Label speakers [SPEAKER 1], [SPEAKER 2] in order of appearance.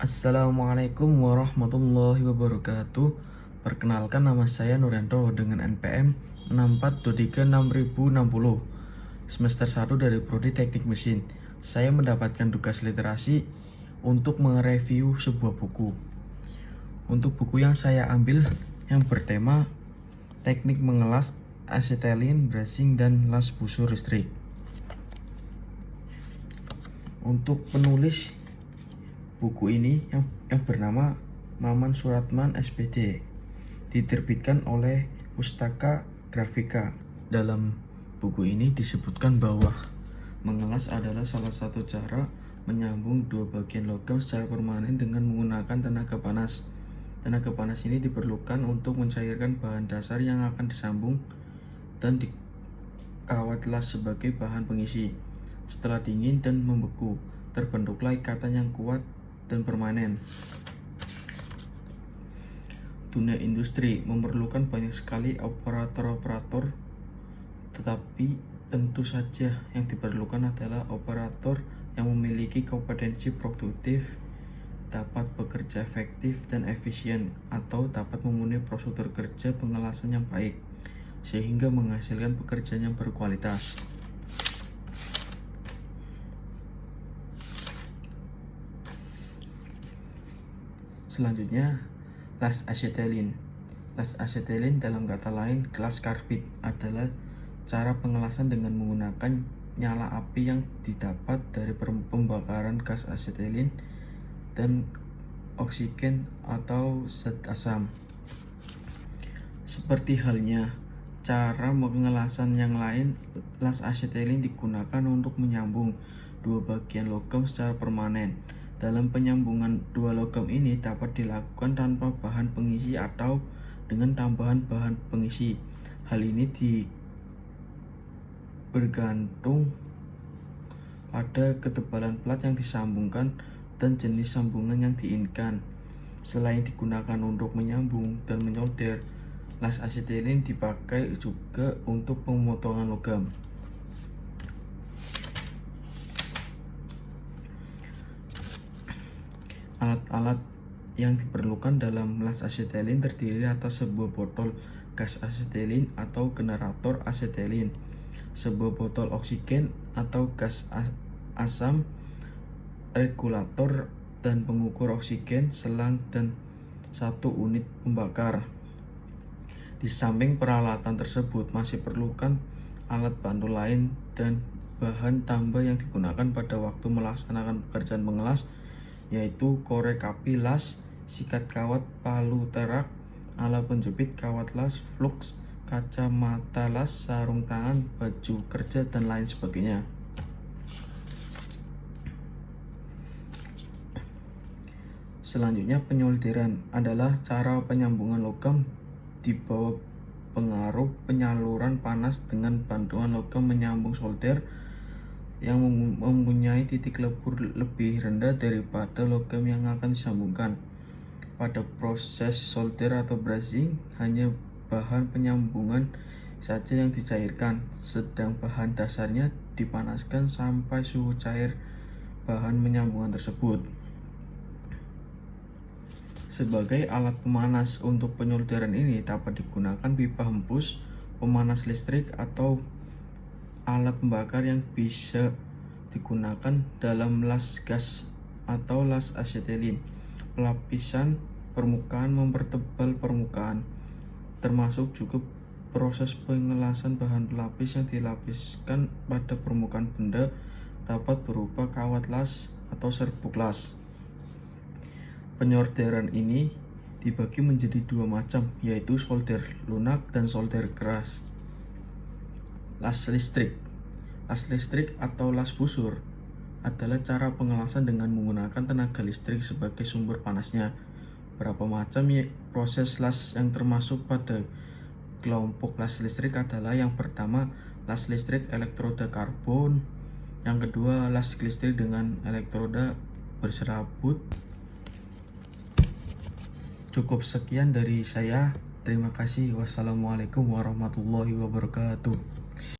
[SPEAKER 1] Assalamualaikum warahmatullahi wabarakatuh. Perkenalkan, nama saya Nurianto dengan NPM 64236060, semester 1 dari Prodi Teknik Mesin. Saya mendapatkan tugas literasi untuk mereview sebuah buku. Untuk buku yang saya ambil yang bertema teknik mengelas asetelin, bracing, dan las busur listrik. Untuk penulis buku ini yang bernama Maman Suratman SPD, diterbitkan oleh Pustaka Grafika. Dalam buku ini disebutkan bahwa mengelas adalah salah satu cara menyambung dua bagian logam secara permanen dengan menggunakan tenaga panas. Tenaga panas ini diperlukan untuk mencairkan bahan dasar yang akan disambung dan dikawat las sebagai bahan pengisi. Setelah dingin dan membeku, terbentuklah ikatan yang kuat dan permanen. Dunia industri memerlukan banyak sekali operator-operator, tetapi tentu saja yang diperlukan adalah operator yang memiliki kompetensi produktif, dapat bekerja efektif dan efisien, atau dapat memenuhi prosedur kerja pengelasan yang baik, sehingga menghasilkan pekerjaan yang berkualitas. Selanjutnya, las asetelin. Las asetelin dalam kata lain kelas karbid adalah cara pengelasan dengan menggunakan nyala api yang didapat dari pembakaran gas asetelin dan oksigen atau zat asam. Seperti halnya cara pengelasan yang lain, las asetelin digunakan untuk menyambung dua bagian logam secara permanen. Dalam penyambungan dua logam ini dapat dilakukan tanpa bahan pengisi atau dengan tambahan bahan pengisi. Hal ini bergantung pada ketebalan plat yang disambungkan dan jenis sambungan yang diinginkan. Selain digunakan untuk menyambung dan menyolder, las asetelin dipakai juga untuk pemotongan logam. Alat-alat yang diperlukan dalam las asetelin terdiri atas sebuah botol gas asetelin atau generator asetelin, sebuah botol oksigen atau gas asam, regulator dan pengukur oksigen, selang, dan satu unit pembakar. Di samping peralatan tersebut masih perlukan alat bantu lain dan bahan tambah yang digunakan pada waktu melaksanakan pekerjaan mengelas, yaitu korek api las, sikat kawat, palu terak, alat penjepit kawat las, flux, kacamata las, sarung tangan, baju kerja, dan lain sebagainya. Selanjutnya, penyolderan adalah cara penyambungan logam di bawah pengaruh penyaluran panas dengan bantuan logam menyambung solder yang mempunyai titik lebur lebih rendah daripada logam yang akan disambungkan. Pada proses solder atau bracing, hanya bahan penyambungan saja yang dicairkan, sedang bahan dasarnya dipanaskan sampai suhu cair bahan penyambungan tersebut. Sebagai alat pemanas untuk penyolderan ini dapat digunakan pipa hembus, pemanas listrik, atau alat pembakar yang bisa digunakan dalam las gas atau las asetelin. Pelapisan permukaan mempertebal permukaan, termasuk juga proses pengelasan bahan pelapis yang dilapiskan pada permukaan benda, dapat berupa kawat las atau serbuk las. Penyolderan ini dibagi menjadi dua macam, yaitu solder lunak dan solder keras. Las listrik. Las listrik atau las busur adalah cara pengelasan dengan menggunakan tenaga listrik sebagai sumber panasnya. Berapa macam proses las yang termasuk pada kelompok las listrik adalah: yang pertama, las listrik elektroda karbon; yang kedua, las listrik dengan elektroda berserabut. Cukup sekian dari saya. Terima kasih. Wassalamualaikum warahmatullahi wabarakatuh.